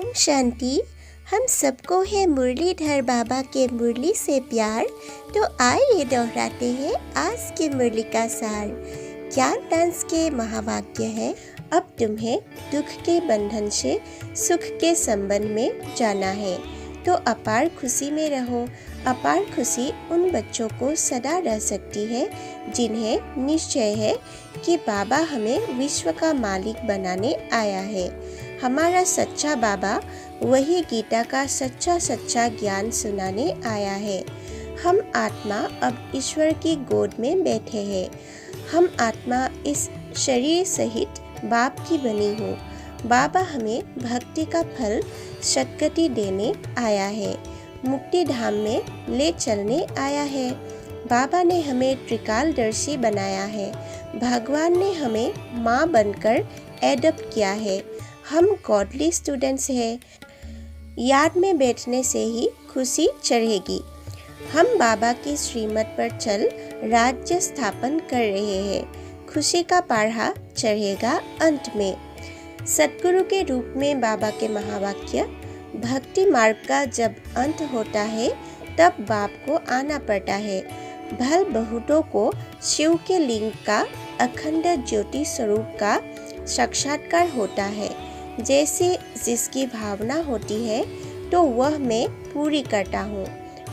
ओम शांति। हम सबको है मुरलीधर बाबा के मुरली से प्यार, तो आइए दोहराते हैं आज की मुरली का सार। ज्ञान डांस के महावाक्य है, अब तुम्हें दुख के बंधन से सुख के संबंध में जाना है, तो अपार खुशी में रहो। अपार खुशी उन बच्चों को सदा रह सकती है जिन्हें निश्चय है कि बाबा हमें विश्व का मालिक बनाने आया है। हमारा सच्चा बाबा वही गीता का सच्चा ज्ञान सुनाने आया है। हम आत्मा अब ईश्वर की गोद में बैठे हैं। हम आत्मा इस शरीर सहित बाप की बनी हो। बाबा हमें भक्ति का फल सद्गति देने आया है, मुक्ति धाम में ले चलने आया है। बाबा ने हमें त्रिकालदर्शी बनाया है। भगवान ने हमें माँ बनकर एडप्ट किया है। हम गॉडली स्टूडेंट्स हैं। याद में बैठने से ही खुशी चढ़ेगी। हम बाबा की श्रीमत पर चल राज्य स्थापन कर रहे हैं। खुशी का पाढ़ा चढ़ेगा अंत में। सतगुरु के रूप में बाबा के महावाक्य, भक्ति मार्ग का जब अंत होता है तब बाप को आना पड़ता है। भल बहुतों को शिव के लिंग का अखंड ज्योति स्वरूप का साक्षात्कार होता है। जैसे जिसकी भावना होती है तो वह मैं पूरी करता हूँ।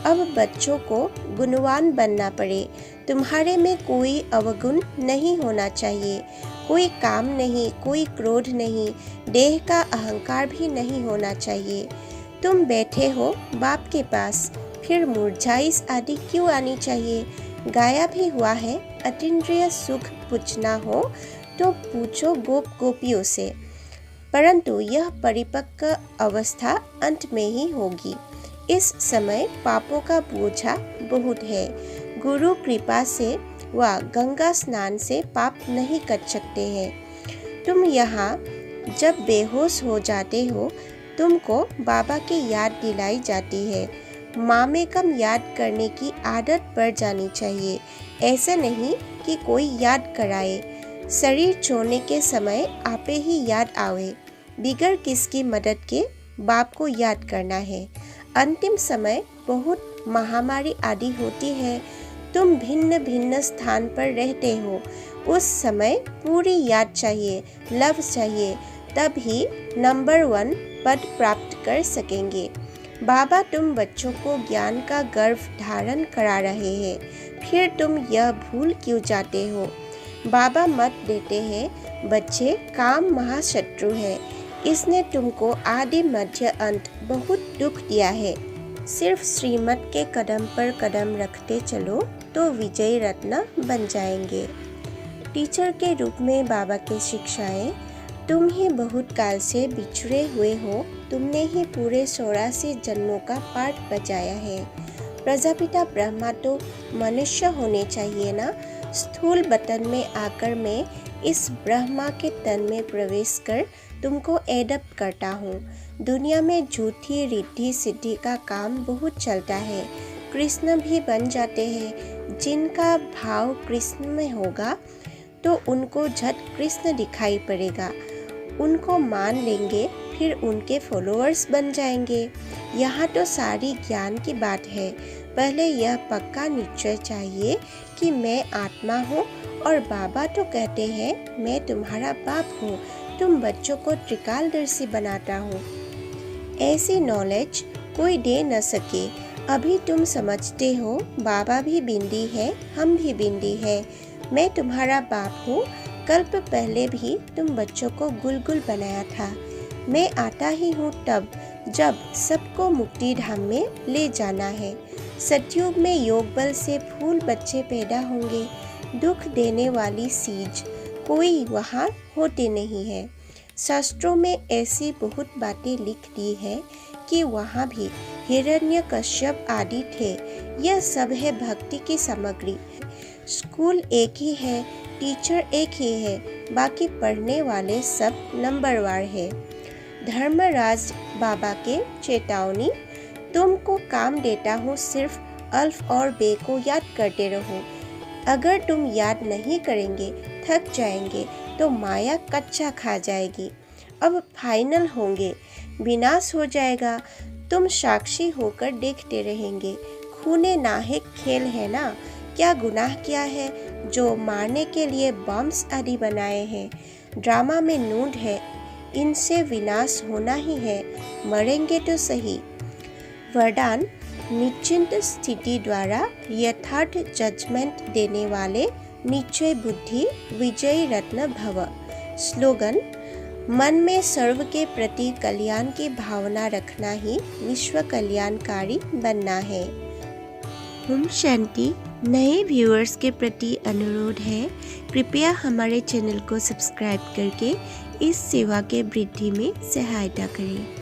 अब बच्चों को गुणवान बनना पड़े। तुम्हारे में कोई अवगुण नहीं होना चाहिए। कोई काम नहीं, कोई क्रोध नहीं, देह का अहंकार भी नहीं होना चाहिए। तुम बैठे हो बाप के पास, फिर मुरझाइश आदि क्यों आनी चाहिए? गाया भी हुआ है, अतीन्द्रिय सुख पूछना हो तो पूछो गोप गोपियों से, परंतु यह परिपक्व अवस्था अंत में ही होगी। इस समय पापों का बोझा बहुत है। गुरु कृपा से व गंगा स्नान से पाप नहीं कट सकते हैं। तुम यहाँ जब बेहोश हो जाते हो, तुमको बाबा की याद दिलाई जाती है। माँ में कम याद करने की आदत पड़ जानी चाहिए। ऐसा नहीं कि कोई याद कराए। शरीर छोड़ने के समय आपे ही याद आवे। बिगर किसकी मदद के बाप को याद करना है। अंतिम समय बहुत महामारी आदि होती है। तुम भिन्न भिन्न स्थान पर रहते हो। उस समय पूरी याद चाहिए, लव चाहिए, तब ही नंबर 1 पद प्राप्त कर सकेंगे। बाबा तुम बच्चों को ज्ञान का गर्भ धारण करा रहे हैं, फिर तुम यह भूल क्यों जाते हो? बाबा मत देते हैं, बच्चे काम महाशत्रु है। इसने तुमको आदि मध्य अंत बहुत दुख दिया है। सिर्फ श्रीमत के कदम पर कदम रखते चलो तो विजयी रत्न बन जाएंगे। टीचर के रूप में बाबा की शिक्षाएं, तुम ही बहुत काल से बिछड़े हुए हो। तुमने ही पूरे 84 जन्मों का पाठ बजाया है। प्रजापिता ब्रह्मा तो मनुष्य होने चाहिए ना। स्थूल बतन में आकर मैं इस ब्रह्मा के तन में प्रवेश कर तुमको एडप्ट करता हूँ। दुनिया में झूठी रिद्धि सिद्धि का काम बहुत चलता है। कृष्ण भी बन जाते हैं। जिनका भाव कृष्ण में होगा तो उनको झट कृष्ण दिखाई पड़ेगा। उनको मान लेंगे, फिर उनके फॉलोअर्स बन जाएंगे। यहाँ तो सारी ज्ञान की बात है। पहले यह पक्का निश्चय चाहिए कि मैं आत्मा हूँ, और बाबा तो कहते हैं मैं तुम्हारा बाप हूँ। तुम बच्चों को त्रिकालदर्शी बनाता हूँ। ऐसी नॉलेज कोई दे न सके। अभी तुम समझते हो बाबा भी बिंदी है, हम भी बिंदी है। मैं तुम्हारा बाप हूँ। कल्प पहले भी तुम बच्चों को गुलगुल बनाया था। मैं आता ही हूँ तब जब सबको मुक्ति धाम में ले जाना है। सतयुग में योग बल से फूल बच्चे पैदा होंगे। दुख देने वाली सीज कोई वहाँ होते नहीं है। शास्त्रों में ऐसी बहुत बातें लिख दी है कि वहाँ भी हिरण्यकश्यप आदि थे। यह सब है भक्ति की सामग्री। स्कूल एक ही है, टीचर एक ही है, बाकी पढ़ने वाले सब नंबरवार है। धर्मराज बाबा के चेतावनी, तुमको काम देता हूँ, सिर्फ अल्फ और बे को याद करते रहो। अगर तुम याद नहीं करेंगे, थक जाएंगे तो माया कच्चा खा जाएगी। अब फाइनल होंगे। विनाश हो जाएगा। तुम साक्षी होकर देखते रहेंगे। खूने नाहक खेल है ना। क्या गुनाह किया है जो मारने के लिए बॉम्ब्स आदि बनाए हैं। ड्रामा में नूड है, इनसे विनाश होना ही है, मरेंगे तो सही। वरदान निश्चिंत स्थिति द्वारा यथार्थ जजमेंट देने वाले निश्चय बुद्धि विजयी रत्न भव। स्लोगन मन में सर्व के प्रति कल्याण की भावना रखना ही विश्व कल्याणकारी बनना है। ओम शांति। नए व्यूअर्स के प्रति अनुरोध है, कृपया हमारे चैनल को सब्सक्राइब करके इस सेवा के वृद्धि में सहायता करें।